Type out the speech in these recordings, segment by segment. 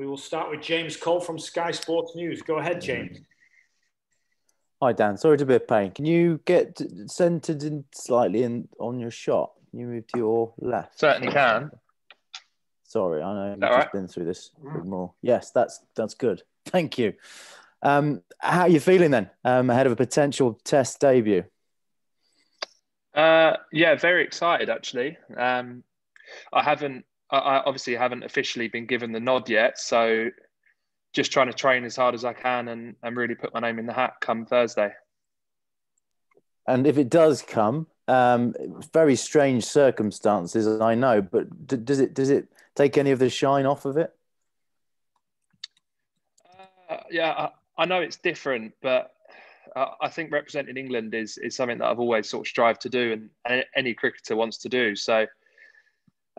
We will start with James Cole from Sky Sports News. Go ahead, James. Hi, Dan. Sorry to be a pain. Can you get centered in slightly on your shot? Can you move to your left? Certainly can. Sorry, I know you've just been through this a bit more. Yes, that's good. Thank you. How are you feeling then ahead of a potential Test debut? Yeah, very excited actually. I obviously haven't officially been given the nod yet, so just trying to train as hard as I can and really put my name in the hat come Thursday. And if it does come, very strange circumstances, I know, but does it take any of the shine off of it? Yeah, I know it's different, but I think representing England is something that I've always sort of strived to do, and any cricketer wants to do. So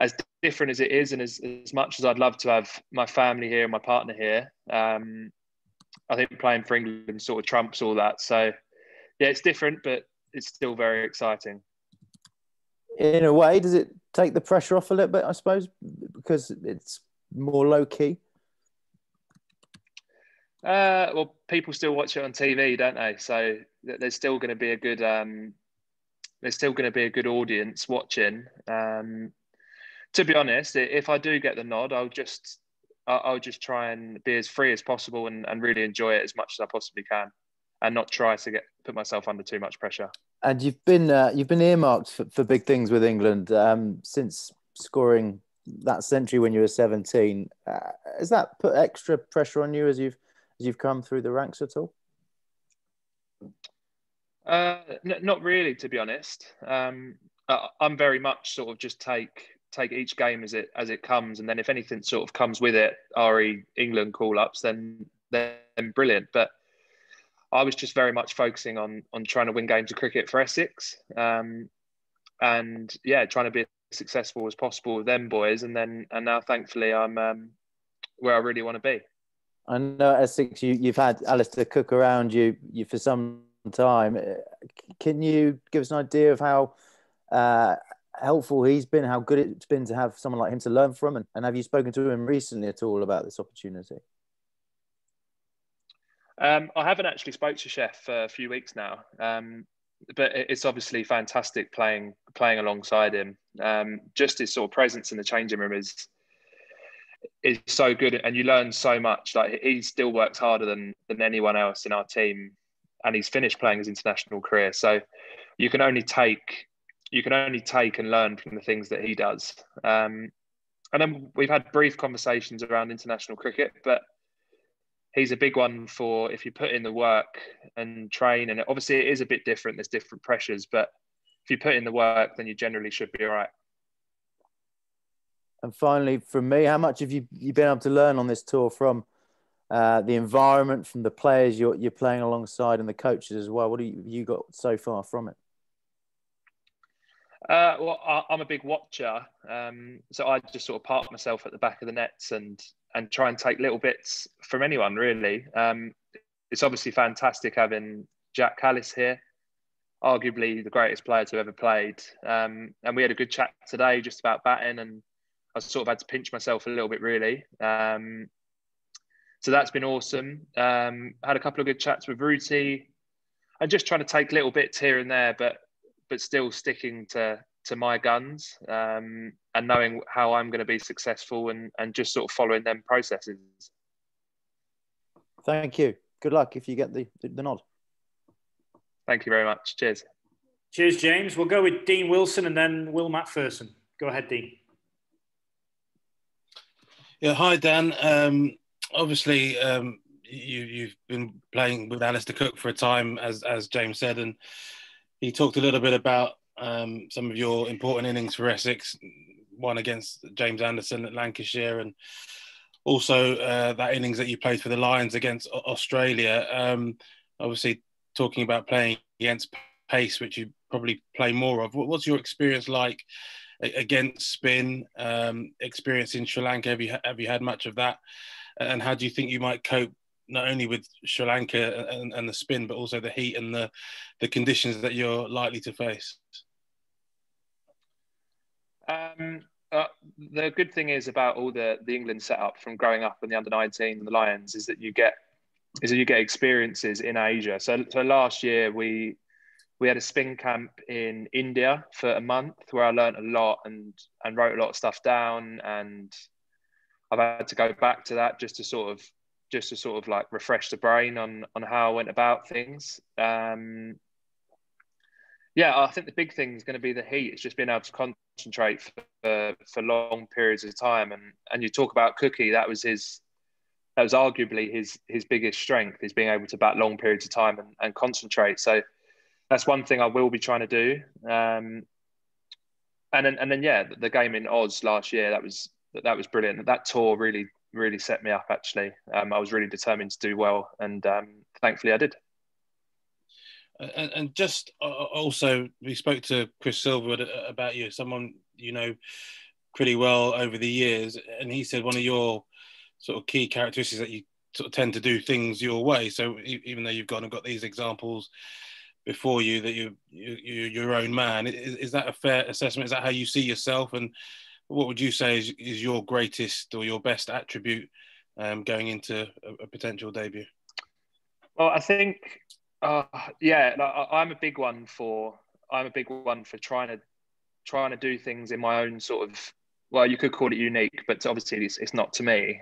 as different as it is, and as much as I'd love to have my family here and my partner here, I think playing for England sort of trumps all that. So yeah, it's different, but it's still very exciting. In a way, does it take the pressure off a little bit, I suppose, because it's more low key? Well, people still watch it on TV, don't they? So there's still going to be a good audience watching. To be honest, if I do get the nod, I'll just try and be as free as possible and really enjoy it as much as I possibly can, and not try to put myself under too much pressure. And you've been earmarked for big things with England since scoring that century when you were 17. Has that put extra pressure on you as you've come through the ranks at all? Not really, to be honest. I'm very much sort of just take each game as it comes, and then if anything sort of comes with it, re England call ups, then brilliant. But I was just very much focusing on trying to win games of cricket for Essex, and yeah, trying to be as successful as possible with them boys, and now thankfully I'm where I really want to be. I know at Essex you've had Alistair Cook around you for some time. Can you give us an idea of how helpful he's been, how good it's been to have someone like him to learn from, and have you spoken to him recently at all about this opportunity? I haven't actually spoke to Chef for a few weeks now, but it's obviously fantastic playing alongside him. Just his sort of presence in the changing room is so good, and you learn so much. Like, he still works harder than anyone else in our team, and he's finished playing his international career. So you can only take and learn from the things that he does. And then we've had brief conversations around international cricket, but he's a big one for if you put in the work and train. And obviously it is a bit different. There's different pressures, but if you put in the work, then you generally should be all right. And finally, from me, how much have you been able to learn on this tour from the environment, from the players you're playing alongside, and the coaches as well? What have you got so far from it? Well, I'm a big watcher, so I just sort of park myself at the back of the nets and try and take little bits from anyone, really. It's obviously fantastic having Jack Callis here, arguably the greatest player to ever played. And we had a good chat today just about batting, and I sort of had to pinch myself a little bit, really. So that's been awesome. Had a couple of good chats with Ruti, and just trying to take little bits here and there, but still sticking to my guns, and knowing how I'm going to be successful, and just sort of following them processes. Thank you. Good luck if you get the nod. Thank you very much. Cheers. Cheers, James. We'll go with Dean Wilson and then Will Macpherson. Go ahead, Dean. Yeah, hi, Dan. Obviously, you've been playing with Alistair Cook for a time, as James said, and he talked a little bit about some of your important innings for Essex, one against James Anderson at Lancashire, and also that innings that you played for the Lions against Australia. Obviously, talking about playing against pace, which you probably play more of. What's your experience like against spin? Experience in Sri Lanka? Have you had much of that? And how do you think you might cope not only with Sri Lanka and the spin, but also the heat and the conditions that you're likely to face? the good thing is about all the England setup from growing up in the under-19 and the Lions is that you get experiences in Asia. So last year we had a spin camp in India for a month where I learned a lot and wrote a lot of stuff down, and I've had to go back to that just to sort of like refresh the brain on how I went about things. Yeah, I think the big thing is going to be the heat. It's just being able to concentrate for long periods of time. And you talk about Cookie, that was arguably his biggest strength, is being able to bat long periods of time and concentrate. So that's one thing I will be trying to do. And then yeah, the game in Oz last year, that was brilliant. That tour really set me up. Actually, I was really determined to do well, and thankfully I did. And just also, we spoke to Chris Silverwood about you, someone you know pretty well over the years, and he said one of your sort of key characteristics that you sort of tend to do things your way. So even though you've got these examples before you that you're your own man, is that a fair assessment? Is that how you see yourself? And what would you say is your greatest or your best attribute going into a potential debut? Well, I think. Yeah, I'm a big one for trying to do things in my own sort of, well, you could call it unique, but obviously it's not to me.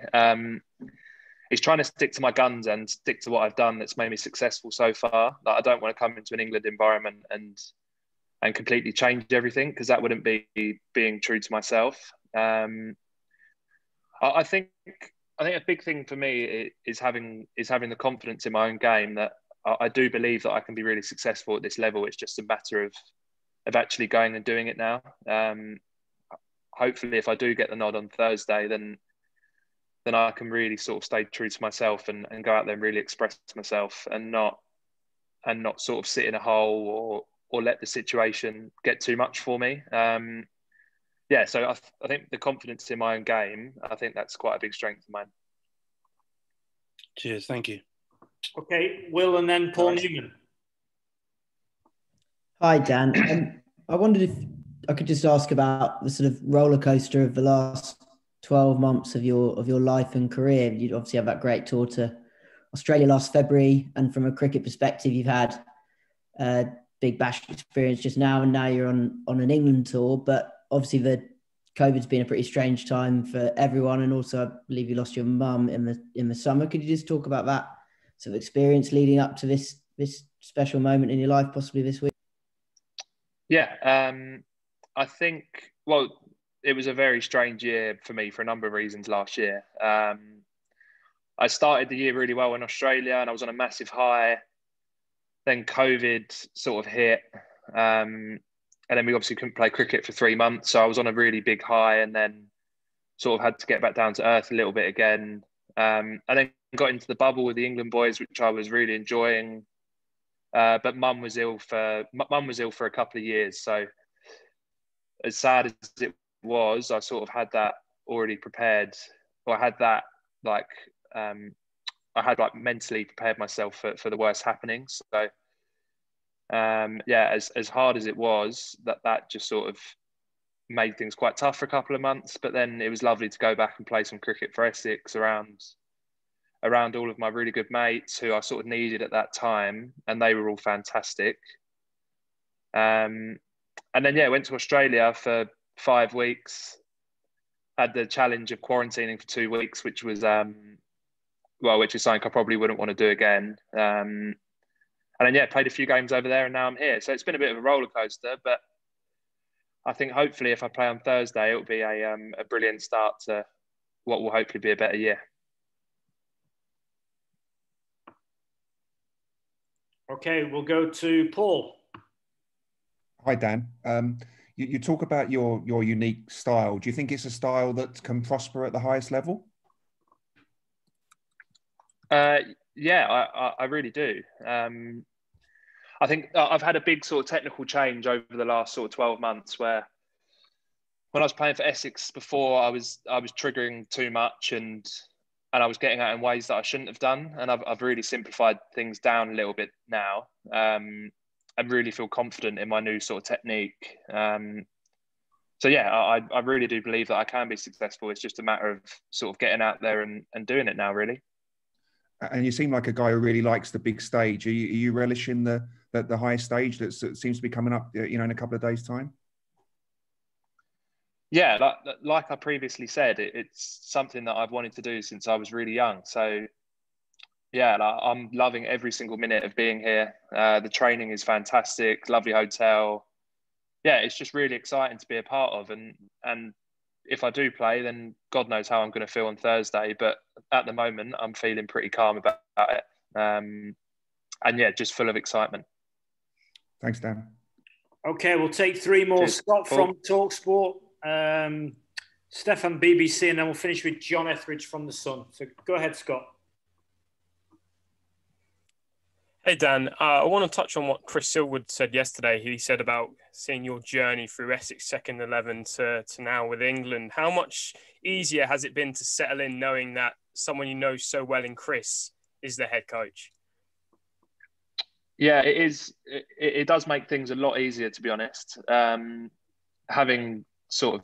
It's trying to stick to my guns and stick to what I've done that's made me successful so far. Like, I don't want to come into an England environment and completely change everything, because that wouldn't be being true to myself. I think a big thing for me is having the confidence in my own game that I do believe that I can be really successful at this level. It's just a matter of actually going and doing it now. Hopefully, if I do get the nod on Thursday, then I can really sort of stay true to myself and go out there and really express myself, and not sort of sit in a hole or let the situation get too much for me. Yeah, so I think the confidence in my own game, I think that's quite a big strength of mine. Cheers, thank you. Okay, Will, and then Paul Newman. Hi, Dan. I wondered if I could just ask about the sort of roller coaster of the last 12 months of your life and career. You obviously have that great tour to Australia last February, and from a cricket perspective, you've had a Big Bash experience just now, and now you're on an England tour. But obviously, the COVID's been a pretty strange time for everyone, and also I believe you lost your mum in the summer. Could you just talk about that sort of experience leading up to this special moment in your life, possibly this week? Yeah, I think, well, it was a very strange year for me for a number of reasons last year. I started the year really well in Australia and I was on a massive high. Then COVID sort of hit. And then we obviously couldn't play cricket for 3 months. So I was on a really big high and then sort of had to get back down to earth a little bit again. And then got into the bubble with the England boys, which I was really enjoying. But mum was ill for a couple of years. So as sad as it was, I sort of had that already prepared, or I had that mentally prepared myself for the worst happenings. So yeah, as hard as it was, that just sort of made things quite tough for a couple of months. But then it was lovely to go back and play some cricket for Essex around all of my really good mates who I sort of needed at that time, and they were all fantastic. And then yeah, went to Australia for 5 weeks. Had the challenge of quarantining for 2 weeks, which was which is something I probably wouldn't want to do again. And then yeah, played a few games over there, and now I'm here. So it's been a bit of a roller coaster, but I think hopefully if I play on Thursday, it'll be a brilliant start to what will hopefully be a better year. Okay, we'll go to Paul. Hi, Dan. You talk about your unique style. Do you think it's a style that can prosper at the highest level? Yeah, I really do. I think I've had a big sort of technical change over the last sort of 12 months where when I was playing for Essex before, I was triggering too much and I was getting out in ways that I shouldn't have done. And I've really simplified things down a little bit now. I really feel confident in my new sort of technique. so yeah, I really do believe that I can be successful. It's just a matter of sort of getting out there and doing it now, really. And you seem like a guy who really likes the big stage. Are you relishing the higher stage that seems to be coming up, in a couple of days' time? Yeah, like I previously said, it's something that I've wanted to do since I was really young. So yeah, I'm loving every single minute of being here. The training is fantastic, lovely hotel. Yeah, it's just really exciting to be a part of. And if I do play, then God knows how I'm going to feel on Thursday. But at the moment, I'm feeling pretty calm about it. And yeah, just full of excitement. Thanks, Dan. Okay, we'll take three more. Cheers. Scott from TalkSport, Stefan BBC, and then we'll finish with John Etheridge from The Sun. So go ahead, Scott. Hey, Dan. I want to touch on what Chris Silwood said yesterday. He said about seeing your journey through Essex second 11 to now with England. How much easier has it been to settle in knowing that someone you know so well in Chris is the head coach? Yeah, it is. It does make things a lot easier, to be honest. Having sort of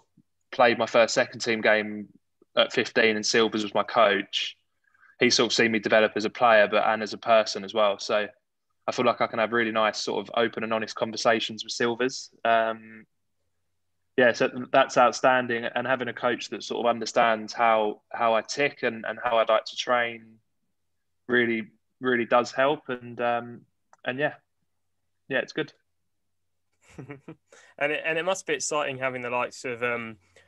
played my first second team game at 15 and Silvers was my coach, he sort of seen me develop as a player, and as a person as well. So I feel like I can have really nice sort of open and honest conversations with Silvers. Yeah, so that's outstanding. And having a coach that sort of understands how I tick and how I'd like to train really, really does help. And yeah, it's good. and it must be exciting having the likes of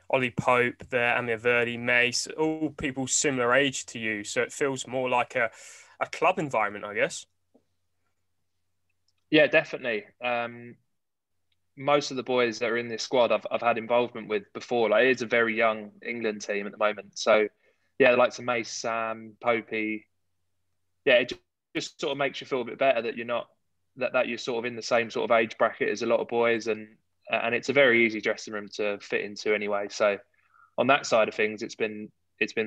Ollie Pope there, Amir Verdi, Mace, all people similar age to you. So it feels more like a club environment, I guess. Yeah, definitely. Most of the boys that are in this squad I've had involvement with before. Like, it's a very young England team at the moment. So yeah, the likes of Mace, Sam, Popey. Yeah, it just sort of makes you feel a bit better that you're not that you're sort of in the same sort of age bracket as a lot of boys, and it's a very easy dressing room to fit into anyway. So on that side of things, it's been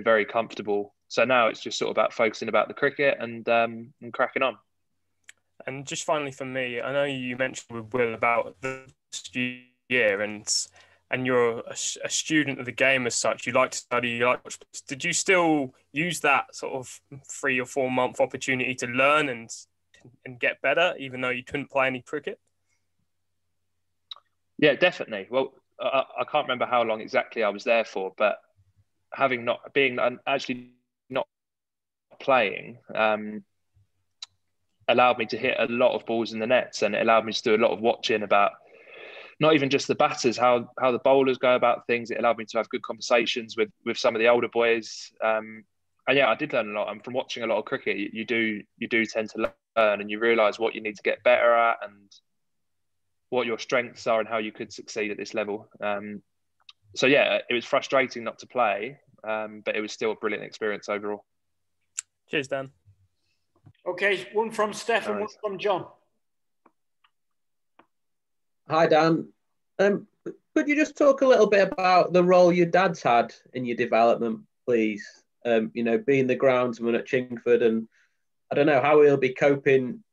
very comfortable. So now it's just sort of about focusing about the cricket and cracking on. And just finally for me, I know you mentioned with Will about the year and you're a student of the game as such. You like to study. You like. Did you still use that sort of 3 or 4 month opportunity to learn and get better, even though you couldn't play any cricket? Yeah, definitely. Well, I can't remember how long exactly I was there for, but having not playing allowed me to hit a lot of balls in the nets, and it allowed me to do a lot of watching about not even just the batters, how the bowlers go about things. It allowed me to have good conversations with some of the older boys. And yeah, I did learn a lot. And from watching a lot of cricket, you do tend to learn, and you realise what you need to get better at and what your strengths are and how you could succeed at this level. So yeah, it was frustrating not to play, but it was still a brilliant experience overall. Cheers, Dan. Okay, one from Steph and one from John. Hi, Dan. Could you just talk a little bit about the role your dad's had in your development, please? Being the groundsman at Chingford, and I don't know how he'll be coping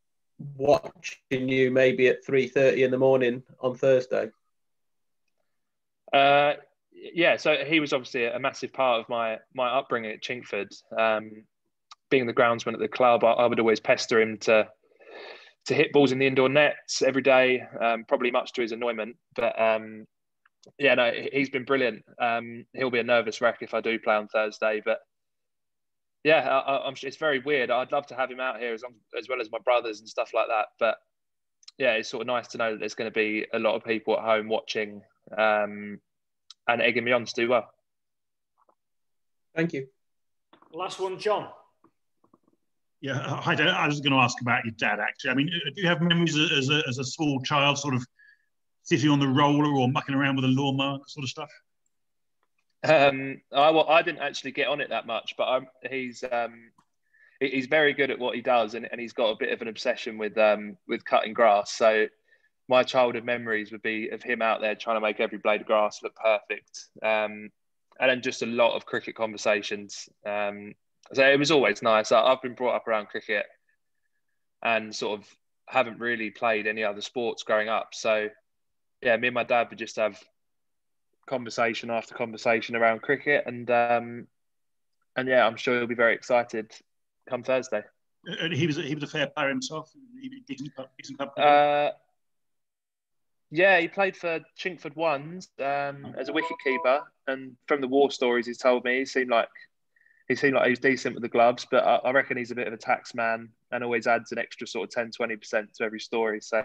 watching you maybe at 3:30 in the morning on Thursday. Yeah, so he was obviously a massive part of my upbringing at Chingford. Being the groundsman at the club, I would always pester him to hit balls in the indoor nets every day, probably much to his annoyment. But yeah, no, he's been brilliant. He'll be a nervous wreck if I do play on Thursday. But yeah, it's very weird. I'd love to have him out here as well as my brothers and stuff like that. But yeah, it's sort of nice to know that there's going to be a lot of people at home watching and egging me on to do well. Thank you. Last one, John. Yeah, hi, Dad. I was going to ask about your dad, actually. I mean, do you have memories as a small child, sort of sitting on the roller or mucking around with a lawnmower, that sort of stuff? I didn't actually get on it that much, but he's very good at what he does, and he's got a bit of an obsession with cutting grass. So my childhood memories would be of him out there trying to make every blade of grass look perfect, and then just a lot of cricket conversations. So it was always nice. I've been brought up around cricket and sort of haven't really played any other sports growing up. So yeah, me and my dad would just have conversation after conversation around cricket, and yeah, I'm sure he'll be very excited come Thursday. And he was a fair player himself. Decent club. Yeah, he played for Chingford Ones as a wicket keeper, and from the war stories he's told me, he seemed like he was decent with the gloves, but I reckon he's a bit of a tax man and always adds an extra sort of 10-20% to every story. So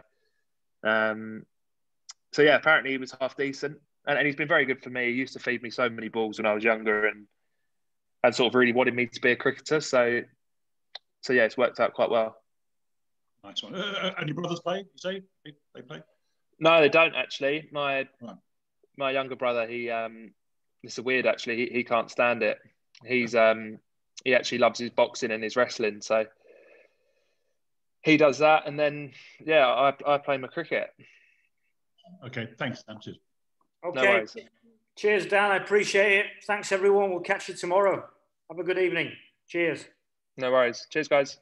yeah, apparently he was half decent, and he's been very good for me. He used to feed me so many balls when I was younger, and sort of really wanted me to be a cricketer. So yeah, it's worked out quite well. Nice one. And your brothers play? You say they play? No, they don't actually. My younger brother, it's weird actually. He can't stand it. He actually loves his boxing and his wrestling, so he does that. And then I play my cricket. Okay, thanks, Dan. Cheers. Okay, no worries. Cheers, Dan. I appreciate it. Thanks, everyone. We'll catch you tomorrow. Have a good evening. Cheers. No worries. Cheers, guys.